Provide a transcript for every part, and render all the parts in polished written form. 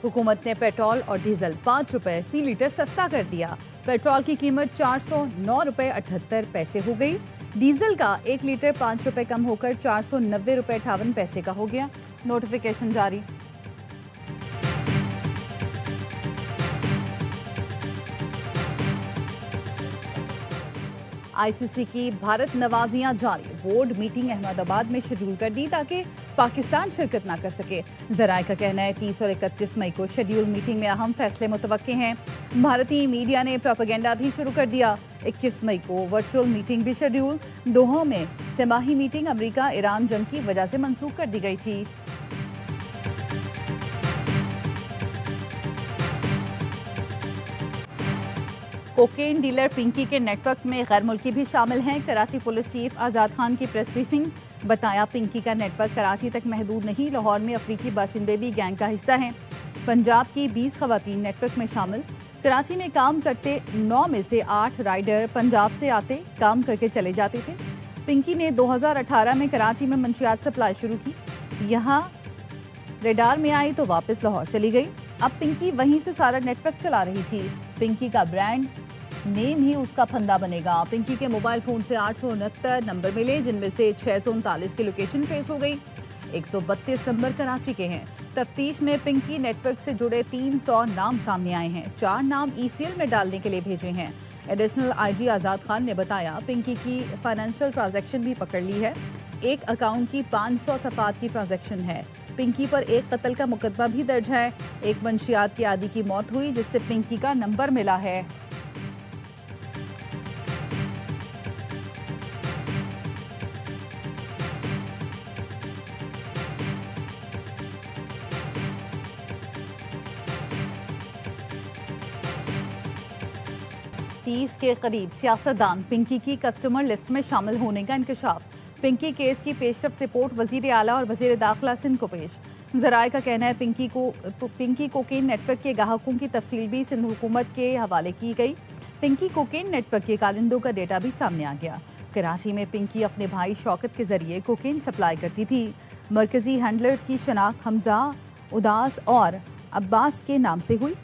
हुकूमत ने पेट्रोल और डीजल 5 रुपए फी लीटर सस्ता कर दिया। पेट्रोल की कीमत 409 रुपए 78 पैसे हो गई। डीजल का 1 लीटर 5 रुपए कम होकर 490 रुपए 58 पैसे का हो गया। नोटिफिकेशन जारी। आईसीसी की भारत नवाजियां जारी। बोर्ड मीटिंग अहमदाबाद में शेड्यूल कर दी ताकि पाकिस्तान शिरकत ना कर सके। जराये का कहना है 30 और 31 मई को शेड्यूल मीटिंग में अहम फैसले मुतवक्के हैं। भारतीय मीडिया ने प्रोपेगेंडा भी शुरू कर दिया। 21 मई को वर्चुअल मीटिंग भी शेड्यूल। दोहा में सेमाही मीटिंग अमेरिका ईरान जंग की वजह से मंसूख कर दी गई थी। कोकेन डीलर पिंकी के नेटवर्क में गैर मुल्की भी शामिल हैं। कराची पुलिस चीफ आज़ाद खान की प्रेस ब्रीफिंग। बताया पिंकी का नेटवर्क कराची तक महदूद नहीं, लाहौर में अफ्रीकी बाशिंदे भी गैंग का हिस्सा हैं। पंजाब की 20 खवातीन नेटवर्क में शामिल। कराची में काम करते 9 में से 8 राइडर पंजाब से आते, काम करके चले जाते थे। पिंकी ने 2018 में कराची में मंशियात सप्लाई शुरू की। यहाँ रेडार में आई तो वापस लाहौर चली गई। अब पिंकी वहीं से सारा नेटवर्क चला रही थी। पिंकी का ब्रांड नेम ही उसका फंदा बनेगा। पिंकी के मोबाइल फोन से 869 नंबर मिले, जिनमें से 639 की लोकेशन ट्रेस हो गई। 132 नंबर कराची के हैं। तफ्तीश में पिंकी नेटवर्क से जुड़े 300 नाम सामने आए हैं। 4 नाम ईसीएल में डालने के लिए भेजे हैं। एडिशनल आईजी आज़ाद खान ने बताया पिंकी की फाइनेंशियल ट्रांजैक्शन भी पकड़ ली है। एक अकाउंट की 500 सफात की ट्रांजैक्शन है। पिंकी पर एक कत्ल का मुकदमा भी दर्ज है। एक मंशियात की आदि की मौत हुई, जिससे पिंकी का नंबर मिला है। के करीब सियासतदान पिंकी की कस्टमर लिस्ट में शामिल होने का इंकशाफ। पिंकी केस की पेशरफ रिपोर्ट वजीर आला और वजीर दाखिला सिंध को पेश। जराये का कहना है पिंकी कोकेन नेटवर्क के ग्राहकों की तफसील भी सिंध हुकूमत के हवाले की गई। पिंकी कोकेन नेटवर्क के कारिंदों का डेटा भी सामने आ गया। कराची में पिंकी अपने भाई शौकत के जरिए कोकेन सप्लाई करती थी। मरकजी हैंडलर्स की शनाख्त हमजा, उदास और अब्बास के नाम से हुई।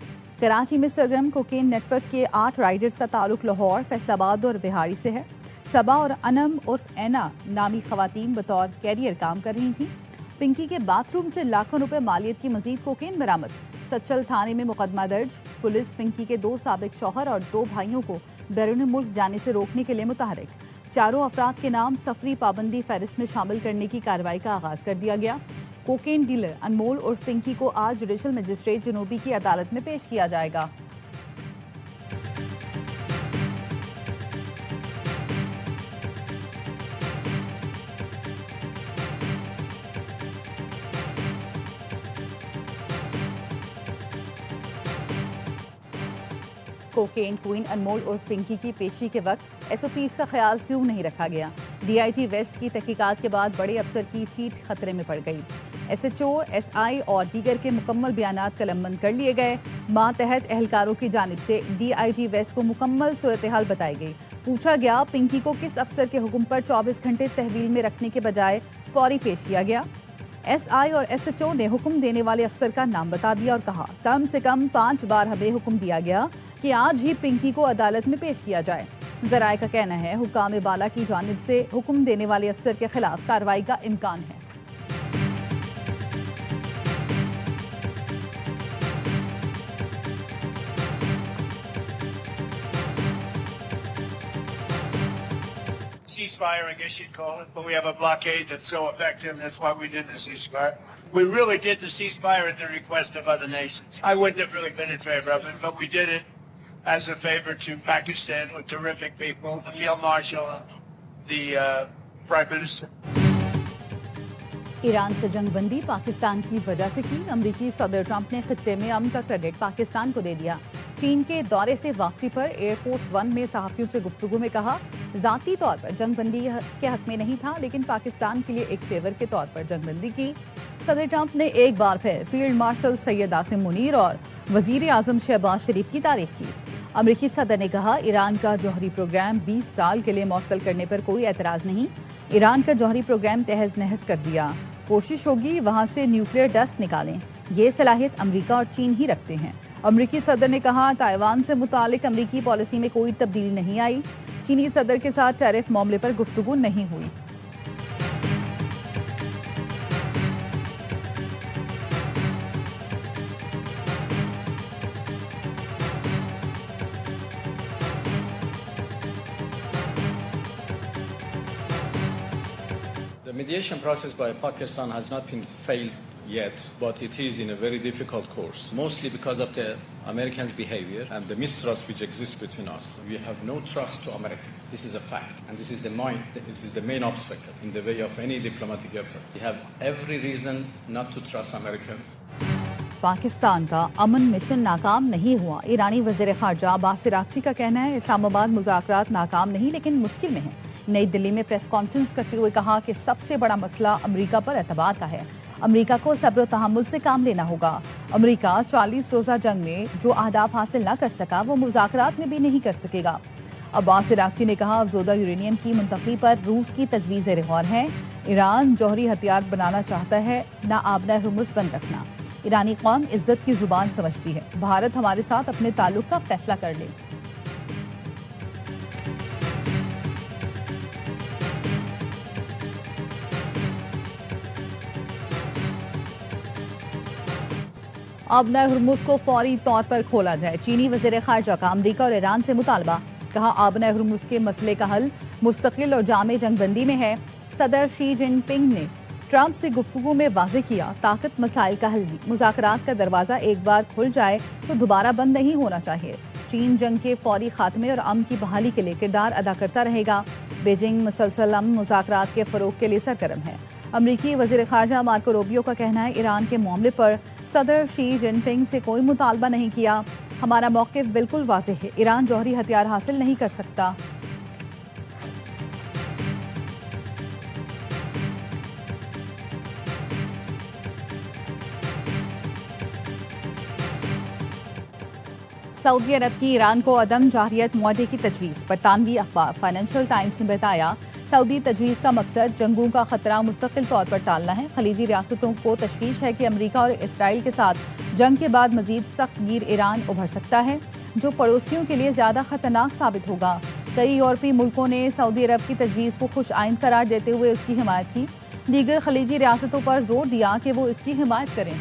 कराची में सरगर्म कोकेन नेटवर्क के 8 राइडर्स का ताल्लुक लाहौर, फैसलाबाद और बिहारी से है। सबा और अनम उर्फ एना नामी खवातीन बतौर कैरियर काम कर रही थीं। पिंकी के बाथरूम से लाखों रुपए मालियत की मजीद कोकेन बरामद। सच्चल थाने में मुकदमा दर्ज। पुलिस पिंकी के 2 साबिक शौहर और 2 भाइयों को बैरून मुल्क जाने से रोकने के लिए मुतहरिक। 4 अफराद के नाम सफरी पाबंदी फहरिस्त में शामिल करने की कार्रवाई का आगाज कर दिया गया। कोकेन डीलर अनमोल और पिंकी को आज जुडिशल मजिस्ट्रेट जुनूबी की अदालत में पेश किया जाएगा। कोकेन क्वीन अनमोल और पिंकी की पेशी के वक्त एसओपीज का ख्याल क्यों नहीं रखा गया? डीआईजी वेस्ट की तहकीकात के बाद बड़े अफसर की सीट खतरे में पड़ गई। एसएचओ, एसआई और दीगर के मुकम्मल बयानात कलमबंद कर लिए गए। मातहत एहलकारों की जानिब से डीआईजी वेस्ट को मुकम्मल सूरत हाल बताई गई। पूछा गया पिंकी को किस अफसर के हुक्म पर 24 घंटे तहवील में रखने के बजाय फौरी पेश किया गया। एसआई और एसएचओ ने हुक्म देने वाले अफसर का नाम बता दिया और कहा कम से कम 5 बार हमें हुक्म दिया गया कि आज ही पिंकी को अदालत में पेश किया जाए। जराये का कहना है हुकाम बाला की जानिब से हुक्म देने वाले अफसर के खिलाफ कार्रवाई का इम्कान है। Ceasefire, I guess you'd call it, but we have a blockade that's so effective. That's why we did the ceasefire. We really did the ceasefire at the request of other nations. I wouldn't have really been in favor of it, but we did it as a favor to Pakistan with terrific people, the Field Marshal, the Prime Minister. Iran से जंगबंदी पाकिस्तान की वजह से की। अमरीकी सदर Trump ने खित्ते में अमन का क्रेडिट पाकिस्तान को दे दिया। चीन के दौरे से वापसी पर एयरफोर्स 1 में सहाफियों से गुफ्तगू में कहा जाती तौर पर जंगबंदी के हक में नहीं था, लेकिन पाकिस्तान के लिए एक फेवर के तौर पर जंगबंदी की। सदर ट्रंप ने एक बार फिर फील्ड मार्शल सैयद आसिम मुनीर और वजीर आजम शहबाज शरीफ की तारीफ की। अमरीकी सदर ने कहा ईरान का जौहरी प्रोग्राम 20 साल के लिए मुअत्तल करने पर कोई एतराज नहीं। ईरान का जौहरी प्रोग्राम तहस नहस कर दिया। कोशिश होगी वहां से न्यूक्लियर डस्ट निकालें। ये सलाहियत अमेरिका और चीन ही रखते हैं। अमेरिकी सदर ने कहा, ताइवान से मुतालिक अमेरिकी पॉलिसी में कोई तब्दीली नहीं आई। चीनी सदर के साथ टैरिफ मामले पर गुफ्तगू नहीं हुई। The mediation process by Pakistan has not been failed yet, but it is in a very difficult course, mostly because of the Americans' behavior and the mistrust which exists between us. We have no trust to America. This is a fact, and this is the main obstacle in the way of any diplomatic effort. We have every reason not to trust Americans. Pakistan का अमन mission नाकाम नहीं हुआ। ईरानी वज़ीर ख़ारजा Abbas Araghchi का कहना है, इस्लामाबाद मुज़ाकरात नाकाम नहीं लेकिन मुश्किल में है। नई दिल्ली में प्रेस कॉन्फ्रेंस करते हुए कहा कि सबसे बड़ा मसला अमेरिका पर एतबार का है। अमेरिका को सब्र और तहम्मुल से काम लेना होगा। अमेरिका 40 रोज़ा जंग में जो अहदाफ हासिल ना कर सका वो मुज़ाकरात में भी नहीं कर सकेगा। अब्बास अराग़ची ने कहा, अफज़ोदा यूरेनियम की मुंतकी पर रूस की तजवीज़ ज़ेर-ए-गौर है। ईरान जौहरी हथियार बनाना चाहता है, ना आबना हुर्मुज़ बंद रखना। ईरानी कौम इज्जत की जुबान समझती है। भारत हमारे साथ अपने ताल्लुक का फैसला कर ले। आबना हुर्मुज़ को फौरी तौर पर खोला जाए। चीनी वज़ीर ख़ारजा का अमेरिका और ईरान से मुतालबा। कहा, आबना हुर्मुज़ के मसले का हल मुस्तकिल और जामे जंगबंदी में है। सदर शी जिनपिंग ने ट्रंप से गुफ्तगू में वाज़े किया, ताकत मसाइल का हल भी। मुज़ाकरात का दरवाज़ा एक बार खुल जाए तो दोबारा बंद नहीं होना चाहिए। चीन जंग के फौरी खात्मे और अमन की बहाली के लिए किरदार अदा करता रहेगा। बीजिंग मुसलसल अमन मुज़ाकरात के फ़रोग़ के लिए सरगर्म है। अमरीकी वज़ीर ख़ारजा मार्को रूबियो का कहना है, ईरान के मामले पर सदर शी जिनपिंग से कोई मुतालबा नहीं किया। हमारा मौक़िफ़ बिल्कुल वाज़ेह है, ईरान जौहरी हथियार हासिल नहीं कर सकता। सऊदी अरब की ईरान को अदम जारियत मुआहदे की तजवीज़। बरतानवी अखबार फाइनेंशियल टाइम्स ने बताया, सऊदी तजवीज़ का मकसद जंगों का खतरा मुस्तकिल तौर पर टालना है। खलीजी रियासतों को तशवीश है कि अमेरिका और इसराइल के साथ जंग के बाद मजीद सख्त गिर ईरान उभर सकता है, जो पड़ोसियों के लिए ज़्यादा खतरनाक साबित होगा। कई यूरोपीय मुल्कों ने सऊदी अरब की तजवीज़ को खुश आइंद करार देते हुए उसकी हिमायत की। दीगर खलीजी रियासतों पर जोर दिया कि वो इसकी हिमायत करें।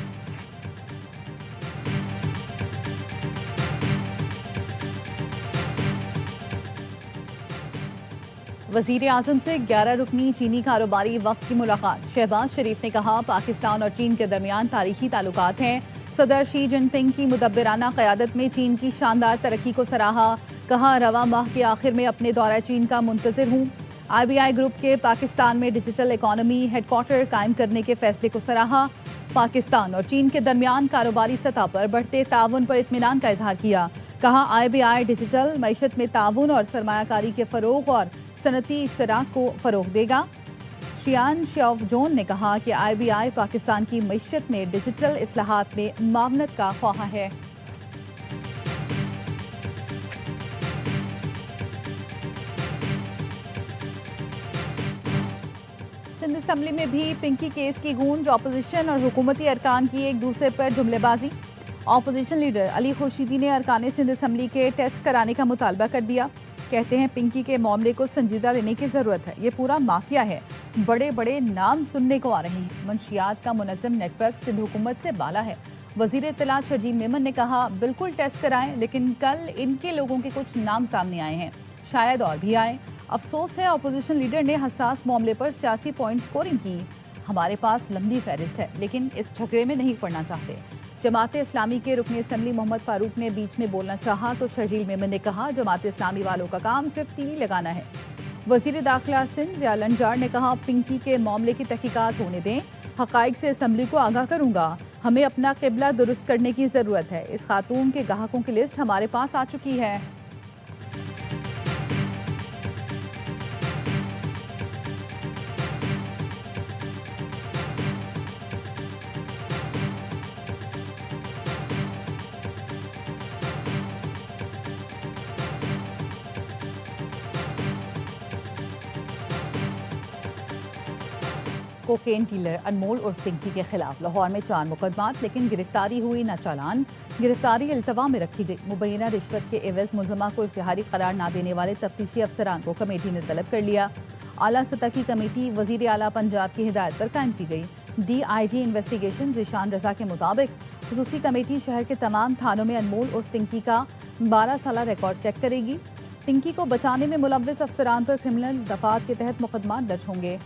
वज़ीर आज़म से 11 रुकनी चीनी कारोबारी वफ़द की मुलाकात। शहबाज शरीफ ने कहा, पाकिस्तान और चीन के दरमियान तारीखी ताल्लुकात हैं। सदर शी जिनपिंग की मुदब्बिराना क़यादत में चीन की शानदार तरक्की को सराहा। कहा, रवा माह के आखिर में अपने दौरा चीन का मुंतज़िर हूँ। IBI ग्रुप के पाकिस्तान में डिजिटल इकॉनमी हेडक्वार्टर कायम करने के फैसले को सराहा। पाकिस्तान और चीन के दरमियान कारोबारी सतह पर बढ़ते ताउन पर इत्मीनान का इजहार किया। कहा, IBI डिजिटल मईशत में ताउन और सरमायाकारी के फ़रोग़ और सनती इश्तराक को फ़रोग़ देगा। शियान श्यावजोन ने कहा कि IBI पाकिस्तान की मईशत में डिजिटल इस्लाहात में मावनत का ख्वाह है। सिंध असम्बली में भी पिंकी केस की गूंज। अपोजिशन और हुकूमती अरकान की एक दूसरे पर जुमलेबाजी। अपोजिशन लीडर अली खुर्शीदी ने अरकान सिंध असम्बली के टेस्ट कराने का मुतालबा कर दिया। कहते हैं, पिंकी के मामले को संजीदा लेने की ज़रूरत है। ये पूरा माफिया है, बड़े बड़े नाम सुनने को आ रहे हैं। मंशियात का मुनज़्ज़म नेटवर्क सिंध हुकूमत से बाला है। वज़ीर इत्तलात शर्जील मेमन ने कहा, बिल्कुल टेस्ट कराएं, लेकिन कल इनके लोगों के कुछ नाम सामने आए हैं, शायद और भी आए। अफसोस है, अपोजिशन लीडर ने हसास मामले पर सियासी पॉइंट स्कोरिंग की। हमारे पास लंबी फहरिस्त है, लेकिन इस झगड़े में नहीं पड़ना चाहते। जमात इस्लामी के रुकन असम्बली मोहम्मद फारूक ने बीच में बोलना चाहा तो शर्जील मेमन ने कहा, जमात इस्लामी वालों का काम सिर्फ तीली लगाना है। वज़ीर दाखिला सिंध ज़िया लंजार ने कहा, पिंकी के मामले की तहकीकात होने दें, हक़ाइक़ से असम्बली को आगाह करूँगा। हमें अपना क़िबला दुरुस्त करने की ज़रूरत है। इस खातून के ग्राहकों की लिस्ट हमारे पास आ चुकी है। कोकेन डीलर अनमोल उर्फ पिंकी के खिलाफ लाहौर में 4 मुकदमात, लेकिन गिरफ्तारी हुई न चालान। गिरफ्तारी इल्तवा में रखी गई। मुबैना रिश्वत के एवज मुलजमा को इश्तिहारी करार न देने वाले तफ्तीशी अफसरान को कमेटी ने तलब कर लिया। आला सतह की कमेटी वजीर आला पंजाब की हिदायत पर कायम की गई। DIG इन्वेस्टिगेशन ज़ीशान रजा के मुताबिक खुसूसी कमेटी शहर के तमाम थानों में अनमोल उर्फ पिंकी का 12 साला रिकॉर्ड चेक करेगी। पिंकी को बचाने में मुलव्विस अफसरान पर क्रिमिनल दफात के तहत मुकदमा दर्ज होंगे।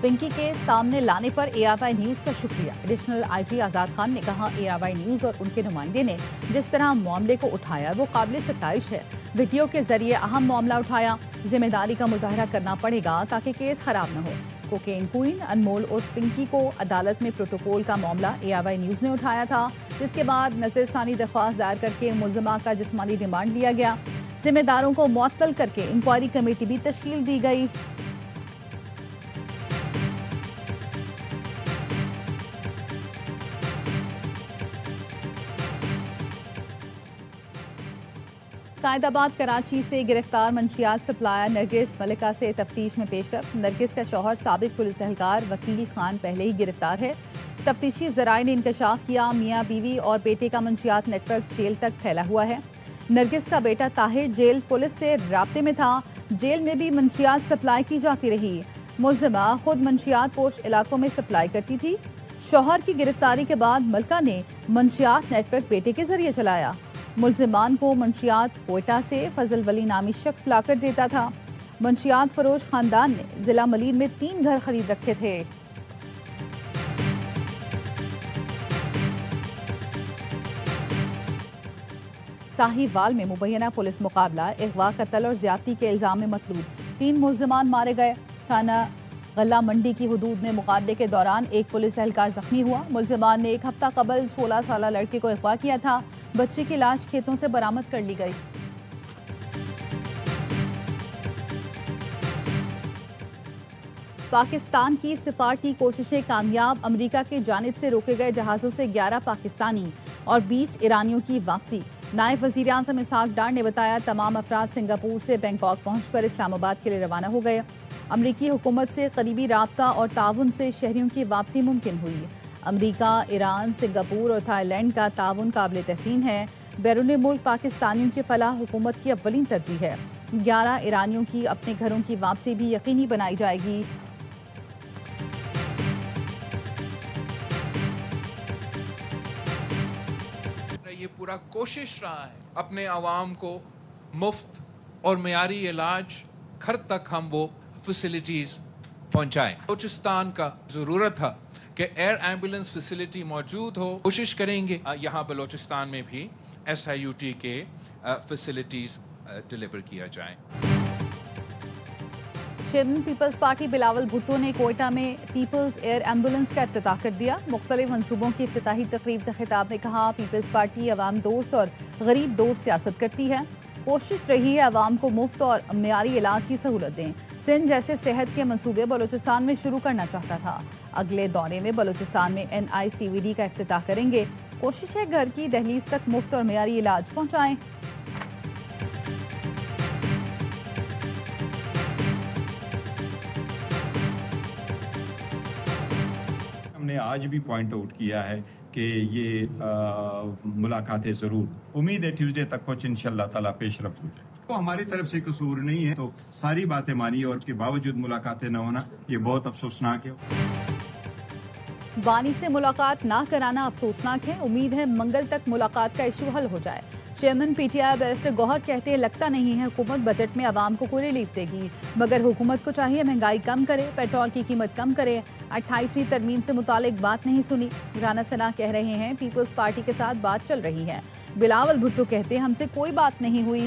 पिंकी के सामने लाने पर ARY न्यूज़ का शुक्रिया। एडिशनल IG आज़ाद खान ने कहा, ARY न्यूज़ और उनके नुमाइंदे ने जिस तरह मामले को उठाया वो काबिल सताइश है। वीडियो के जरिए अहम मामला उठाया। जिम्मेदारी का मुजाहरा करना पड़ेगा ताकि केस खराब न हो। कोकेन क्वीन अनमोल और पिंकी को अदालत में प्रोटोकॉल का मामला ARY न्यूज़ ने उठाया था, जिसके बाद नजरसानी दरख्वास्त दायर करके मुलजमा का जिस्मानी रिमांड लिया गया। जिम्मेदारों को मुअत्तल करके इंक्वायरी कमेटी भी तश्कील दी गई। कायदाबाद कराची से गिरफ्तार मंशियात सप्लायर नरगिस मलिका से तफ्तीश में पेशरफ। नरगिस का शौहर साबिक पुलिस एहलकार वकील खान पहले ही गिरफ्तार है। तफ्तीशी जराए ने इंकशाफ किया, मियाँ बीवी और बेटे का मंशियात नेटवर्क जेल तक फैला हुआ है। नरगिस का बेटा ताहिर जेल पुलिस से राब्ते में था। जेल में भी मंशियात सप्लाई की जाती रही। मुलजिमा खुद मंशियात पोश इलाकों में सप्लाई करती थी। शौहर की गिरफ्तारी के बाद मलिका ने मंशियात नेटवर्क बेटे के जरिए चलाया। मुलजिमान को मंशियात कोयटा से फजल वली नामी शख्स लाकर देता था। मंशियात फरोश खानदान ने जिला मलीर में 3 घर खरीद रखे थे। साहिवाल में मुबैना पुलिस मुकाबला, अगवा, कत्ल और ज्यादती के इल्जाम में मतलूब 3 मुलजिमान मारे गए। थाना गल्ला मंडी की हदूद में मुकाबले के दौरान एक पुलिस एहलकार जख्मी हुआ। मुलजिमान ने 1 हफ्ता कबल 16 साला लड़के को अगवा किया था। बच्चे की लाश खेतों से बरामद कर ली गई। पाकिस्तान की सिफारती कोशिशें कामयाब। अमेरिका की जानिब से रोके गए जहाज़ों से 11 पाकिस्तानी और 20 ईरानियों की वापसी। नायब वज़ीर आज़म इसहाक डार ने बताया, तमाम अफराद सिंगापुर से बैंकॉक पहुंचकर इस्लामाबाद के लिए रवाना हो गए। अमरीकी हुकूमत से करीबी राब्ता और ताउन से शहरियों की वापसी मुमकिन हुई। अमरीका, ईरान, सिंगापुर और थाईलैंड का ताउन काबिल तहसीन है। बैरून मुल्क पाकिस्तानियों की फलाह हुकूमत की अव्वलीन तरजीह है। 11 ईरानियों की अपने घरों की वापसी भी यकीनी बनाई जाएगी। ये पूरा कोशिश रहा है अपने आवाम को मुफ्त और मेयारी इलाज घर तक हम वो फैसिलिटीज पहुंचाएं। बलूचिस्तान का जरूरत था कि एयर एम्बुलेंस फैसिलिटी मौजूद हो। कोशिश करेंगे यहाँ बलूचिस्तान में भी SIUT के फैसिलिटीज डिलीवर किया जाए। Chairman peoples party Bilawal Bhutto ने कोयटा में पीपल्स एयर एम्बुलेंस का इफ्तिताह कर दिया। मुख्तलिफ मंसूबों की इफ्तिताही तकरीब से खिताब में कहा, पीपल्स पार्टी अवाम दोस्त और गरीब दोस्त सियासत करती है। कोशिश रही है अवाम को मुफ्त और मेयारी इलाज की सहूलत दें। सिंध जैसे सेहत के मंसूबे बलूचिस्तान में शुरू करना चाहता था। अगले दौरे में बलूचिस्तान में NICVD का इफ्तिताह करेंगे। कोशिश है घर की दहलीज तक मुफ्त और मेयारी इलाज पहुँचाएँ। हमने आज भी पॉइंट आउट किया है कि ये मुलाकातें ज़रूर, उम्मीद है ट्यूसडे तक कुछ इंशाल्लाह ताला पेशरफ्त हो जाए। तो हमारी तरफ से कसूर नहीं है, तो सारी बातें मानी और उसके बावजूद मुलाकातें न होना ये बहुत अफसोसनाक है। बानी से मुलाकात ना कराना अफसोसनाक है। उम्मीद है मंगल तक मुलाकात का इशू हल हो जाए। चेयरमैन PTI बैरिस्टर गौहर कहते हैं, लगता नहीं है हुकूमत बजट में आवाम को कोई रिलीफ देगी, मगर हुकूमत को चाहिए महंगाई कम करे, पेट्रोल की कीमत कम करे। 28वीं तरमीम से मुतालिक बात नहीं सुनी। राना सना कह रहे हैं पीपल्स पार्टी के साथ बात चल रही है। बिलावल भुट्टो कहते हैं हमसे कोई बात नहीं हुई।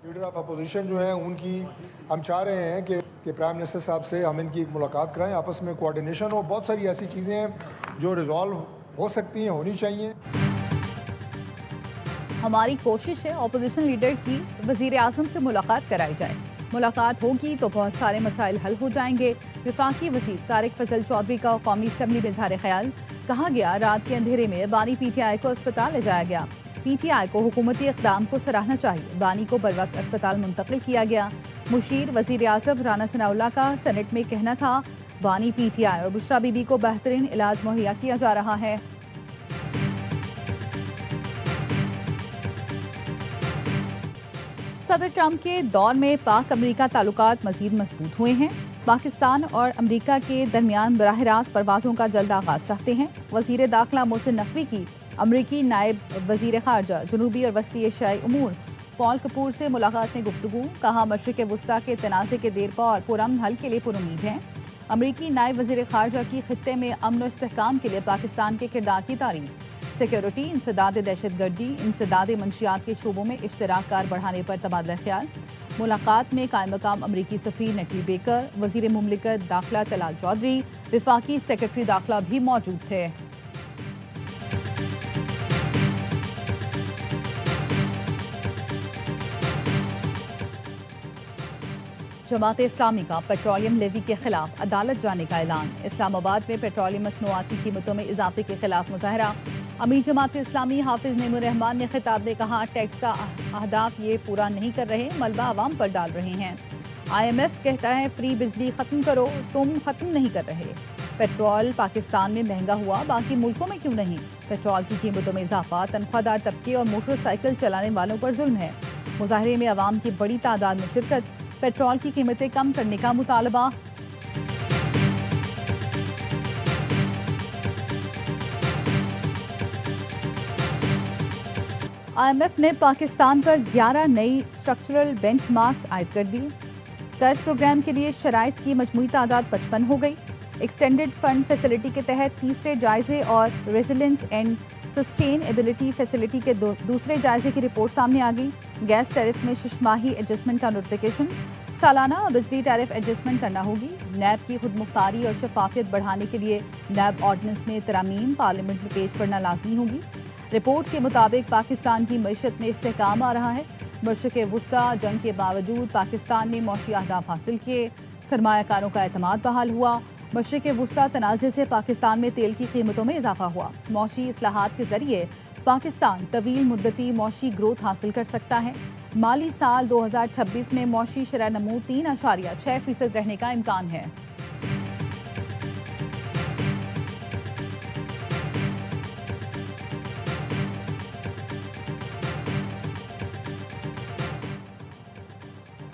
लीडर ऑफ अपोजिशन जो है उनकी हम चाह रहे हैं कि प्राइम मिनिस्टर साहब से हम इनकी एक मुलाकात कराएं, आपस में कोऑर्डिनेशन हो। बहुत सारी ऐसी चीज़ें हैं जो रिजॉल्व हो सकती हैं, होनी चाहिए। हमारी कोशिश है अपोजिशन लीडर की वजीर आजम से मुलाकात कराई जाए। मुलाकात होगी तो बहुत सारे मसाइल हल हो जाएंगे। वफाकी वज़ीर तारिक फजल चौधरी का कौमी असम्बली में इज़हार ख्याल। कहा गया रात के अंधेरे में बानी PTI को अस्पताल ले जाया गया। PTI को हुकूमती इक़दाम को सराहना चाहिए। बानी को बरवक्त अस्पताल मुंतकिल किया गया। मुशीर वज़ीर आज़म राना सनाउल्लाह का सेनेट में कहना था बानी PTI और बुशरा बीबी को बेहतरीन इलाज मुहैया किया जा रहा है। सदर ट्रंप के दौर में पाक अमरीका ताल्लुकात मजीद मजबूत हुए हैं। पाकिस्तान और अमरीका के दरमियान बराह रास्त परवाज़ों का जल्द आगाज चाहते हैं। वज़ीर दाखिला मोहसिन नकवी की अमरीकी नायब वज़ीर ख़ारजा जनूबी और वसी एशियाई उमूर पॉल कपूर से मुलाकात में गुफ्तगू। कहा मशरिक़ वस्ता के तनाज़े के देर पा और पुरअमन हल के लिए पुरुमीद हैं। अमरीकी नायब वज़ीर ख़ारजा की खित्ते में अमन और इस्तेहकाम के लिए पाकिस्तान के किरदार की तारीफ। सिक्योरिटी, इंसदाद दहशतगर्दी, इंसदाद मंशियात के शोबों में इश्तराक कार बढ़ाने पर तबादला ख्याल। मुलाकात में कायम मकाम अमरीकी सफ़ीर नटली बेकर, वज़ीर मुमलिकत दाखिला तलाल चौधरी, वफाकी सेक्रेटरी दाखिला भी मौजूद थे। जमात इस्लामी का पेट्रोलियम लेवी के खिलाफ अदालत जाने का ऐलान। इस्लामाबाद में पेट्रोलियम मसनूआत की कीमतों में इजाफे के खिलाफ मुजाहरा। अमीर जमात इस्लामी हाफिज नईमुर रहमान ने खिताब में कहा टैक्स का अहदाफ ये पूरा नहीं कर रहे, मलबा आवाम पर डाल रहे हैं। IMF कहता है फ्री बिजली खत्म करो, तुम खत्म नहीं कर रहे। पेट्रोल पाकिस्तान में महंगा हुआ, बाकी मुल्कों में क्यों नहीं? पेट्रोल की कीमतों में इजाफा तनख्वाहदार तबके और मोटरसाइकिल चलाने वालों पर जुल्म है। मुजाहरे में अवाम की बड़ी तादाद में शिरकत। पेट्रोल की कीमतें कम करने का मुतालबा। IMF ने पाकिस्तान पर 11 नई स्ट्रक्चरल बेंचमार्क्स आयद कर दी। कर्ज प्रोग्राम के लिए शराइत की मजमूई तादाद 55 हो गई। एक्सटेंडेड फंड फैसिलिटी के तहत तीसरे जायजे और रेजिलेंस एंड सस्टेनेबिलिटी फैसिलिटी के दूसरे जायजे की रिपोर्ट सामने आ गई। गैस टैरिफ में शिशमाही एडजस्टमेंट का नोटिफिकेशन। सालाना बिजली टैरिफ एडजस्टमेंट करना होगी। नैब की खुद मुख्तारी और शफाफियत बढ़ाने के लिए नैब ऑर्डिनेंस में तरामीम पार्लियामेंट में पेश करना लाजमी होगी। रिपोर्ट के मुताबिक पाकिस्तान की मईशत में इस्तेहकाम आ रहा है। मशरिक़ वस्ता जंग के बावजूद पाकिस्तान ने मौशी अहदाफ हासिल किए। सरमायाकारों का एतमाद बहाल हुआ। मशरिक़ वस्ता तनाज़े से पाकिस्तान में तेल की कीमतों में इजाफा हुआ। मौशी इस्लाहात के जरिए पाकिस्तान तवील मुद्दती मौशी ग्रोथ हासिल कर सकता है। माली साल 2026 में मौशी शरह नमू 3.6% रहने का इम्कान है।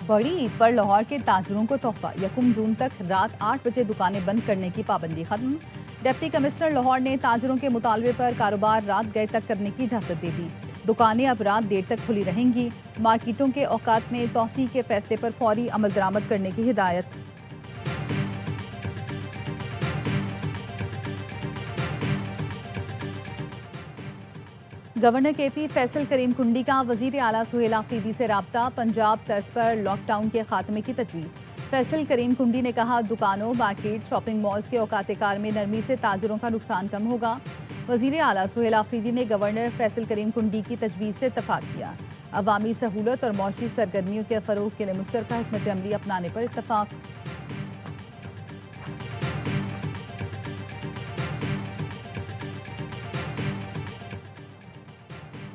बड़ी ईद पर लाहौर के ताजरों को तोहफा। 1 जून तक रात 8 बजे दुकानें बंद करने की पाबंदी खत्म। डिप्टी कमिश्नर लाहौर ने ताजरों के मुतालबे पर कारोबार रात गए तक करने की इजाजत दे दी। दुकानें अब रात देर तक खुली रहेंगी। मार्केटों के औकात में तौसी के फैसले पर फौरी अमल दरामद करने की हिदायत। गवर्नर KP फैसल करीम कुंडी का वजीर आला सुहेल आफरीदी से राब्ता। पंजाब तर्ज पर लॉकडाउन के खात्मे की तजवीज़। फैसल करीम कुंडी ने कहा दुकानों, मार्केट, शॉपिंग मॉल्स के औकात कार में नरमी से ताजरों का नुकसान कम होगा। वजीर आला सुहेल आफरीदी ने गवर्नर फैसल करीम कुंडी की तजवीज़ से इत्तफाक किया। अवामी सहूलत और मौशी सरगर्मियों के फ़रोग के लिए मुश्तरका हिकमत अमली अपनाने पर इत्तफाक।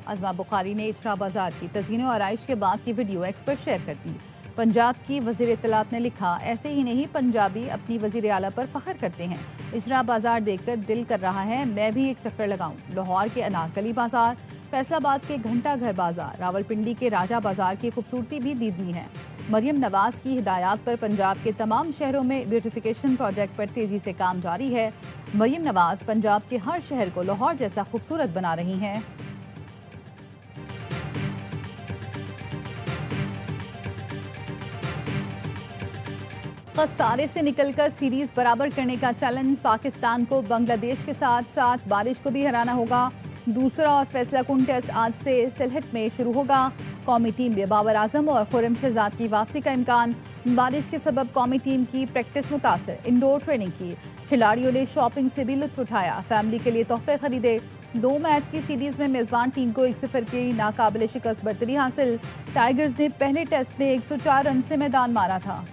अज़मा बुखारी ने इजरा बाजार की तज़ीन और आराइश के बाद की वीडियो एक्स पर शेयर कर दी। पंजाब की वज़ीर इत्तलात ने लिखा ऐसे ही नहीं पंजाबी अपनी वज़ीर आला पर फ़ख्र करते हैं। इजरा बाजार देखकर दिल कर रहा है मैं भी एक चक्कर लगाऊं। लाहौर के अनारकली बाजार, फैसलाबाद के घंटा घर बाजार, रावलपिंडी के राजा बाजार की खूबसूरती भी दीदनी है। मरियम नवाज की हिदायत पर पंजाब के तमाम शहरों में ब्यूटिफिकेशन प्रोजेक्ट पर तेज़ी से काम जारी है। मरियम नवाज पंजाब के हर शहर को लाहौर जैसा खूबसूरत बना रही हैं। खसारे से निकलकर सीरीज बराबर करने का चैलेंज। पाकिस्तान को बांग्लादेश के साथ साथ बारिश को भी हराना होगा। दूसरा और फैसला कुन टेस्ट आज से सिलहट में शुरू होगा। कौमी टीम में बाबर आजम और खुर्रम शहजाद की वापसी का इम्कान। बारिश के सबब कौमी टीम की प्रैक्टिस मुतासर, इंडोर ट्रेनिंग की। खिलाड़ियों ने शॉपिंग से भी लुत्फ उठाया। फैमिली के लिए तोहफे खरीदे। 2 मैच की सीरीज में मेजबान टीम को 1-0 की नाकाबिले शिकस्त बरतरी हासिल। टाइगर्स ने पहले टेस्ट में 104 रन से मैदान मारा था।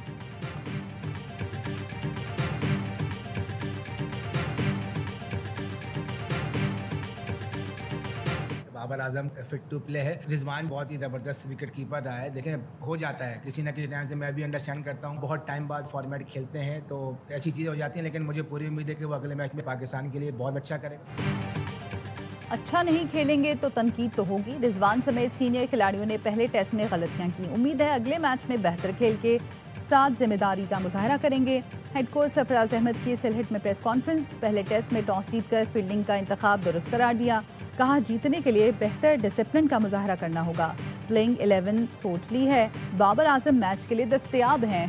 बाबर आजम इफेक्टिव प्ले है। रिजवान बहुत ही जबरदस्त विकेट कीपर रहा है। देखें, हो जाता है किसी ना किसी टाइम से, मैं भी अंडरस्टैंड करता हूँ, बहुत टाइम बाद फॉर्मेट खेलते हैं तो ऐसी चीज़ें हो जाती हैं, लेकिन मुझे पूरी उम्मीद है कि वो अगले मैच में पाकिस्तान के लिए बहुत अच्छा करेगा। अच्छा नहीं खेलेंगे तो तनकीद तो होगी। रिजवान समेत सीनियर खिलाड़ियों ने पहले टेस्ट में गलतियां की। उम्मीद है अगले मैच में बेहतर खेल के साथ जिम्मेदारी का मुजाहरा करेंगे। हेड कोच सरफराज अहमद की सिलहट में प्रेस कॉन्फ्रेंस। पहले टेस्ट में टॉस जीतकर फील्डिंग का इंतखाब दुरुस्त करार दिया। कहा, जीतने के लिए बेहतर डिसिप्लिन का मुजाहरा करना होगा। प्लेइंग 11 सोच ली है। बाबर आजम मैच के लिए दस्तयाब हैं।